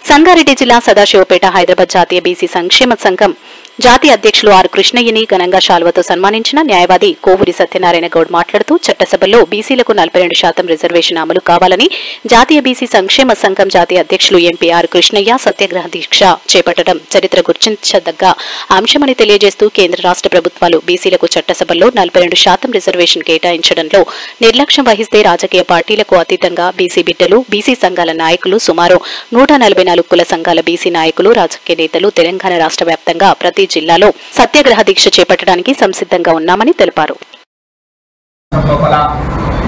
సంగారెడ్డి జిల్లా సదాశివపేట హైదరాబాద్ జాతీయ బీసీ సంక్షేమ సంఘం జాతీయ అధ్యక్షులు ఆర్ కృష్ణయ్యని ఘనంగా శాలువతో సన్మానించిన న్యాయవాది కోవూరి సత్యనారాయణ గౌడ్ మాట్లాడుతూ చట్టసభలో బీసీలకు 42% రిజర్వేషన్ అమలు కావాలని జాతీయ బీసీ సంక్షేమ సంఘం జాతీయ అధ్యక్షులు ఎంపీ ఆర్ కృష్ణయ్య సత్యాగ్రహ దీక్ష చేపట్టడం చరిత్ర గుర్తించదగ్గ అంశమని తెలియజేస్తూ కేంద్ర రాష్ట్ర ప్రభుత్వాలు బీసీలకు చట్టసభలో 42% రిజర్వేషన్ కేటాయించడంలో నిర్లక్ష్యం వహిస్తే రాజకీయ పార్టీలకు అతీతంగా బీసీ బిడ్డలు బీసీ సంఘాల నాయకులు సుమారు 144 కుల సంఘాల బీసీ నాయకులు రాజకీయ నేతలు తెలంగాణ రాష్ట్ర వ్యాప్తంగా ప్రతి జిల్లాలో సత్యాగ్రహ దీక్ష చేపట్టడానికి సంసిద్ధంగా ఉన్నామని తెలిపారు.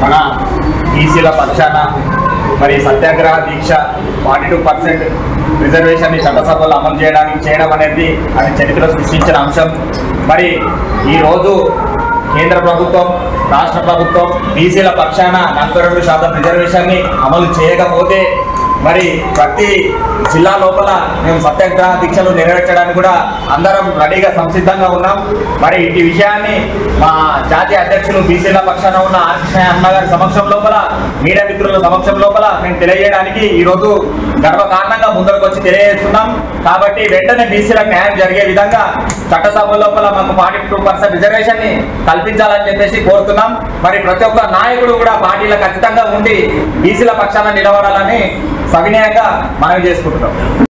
మన బీసీల పక్షాన మరి సత్యాగ్రహ దీక్ష 42% రిజర్వేషన్ చట్టసభలో అమలు చేయడం అనేది అది చరిత్ర సృష్టించిన అంశం. మరి ఈరోజు కేంద్ర ప్రభుత్వం రాష్ట్ర ప్రభుత్వం బీసీల పక్షాన 42% రిజర్వేషన్ అమలు చేయకపోతే మరి ప్రతి జిల్లా లోపల మేము సత్యాగ్రహ దీక్షలు నెరవేర్చడానికి కూడా అందరం రెడీగా సంసిద్ధంగా ఉన్నాం. మరి ఈ విషయాన్ని మా జాతీయ అధ్యక్షులు బీసీల పక్షాన ఉన్న ఆర్ కృష్ణయ్య అన్నగారి సమక్షం లోపల మీడియా మిత్రుల సమక్షం లోపల మేము తెలియజేయడానికి ఈరోజు గర్వకారణంగా ముందరకు వచ్చి తెలియజేస్తున్నాం. కాబట్టి వెంటనే బీసీలకు న్యాయం జరిగే విధంగా చట్టసభ లోపల మాకు 42% రిజర్వేషన్ ని కల్పించాలని చెప్పేసి కోరుతున్నాం. మరి ప్రతి ఒక్క నాయకుడు కూడా పార్టీలకు అతీతంగా ఉండి బీసీల పక్షాన నిలబడాలని సవినయంగా మనవి చేసుకుంటున్నాం.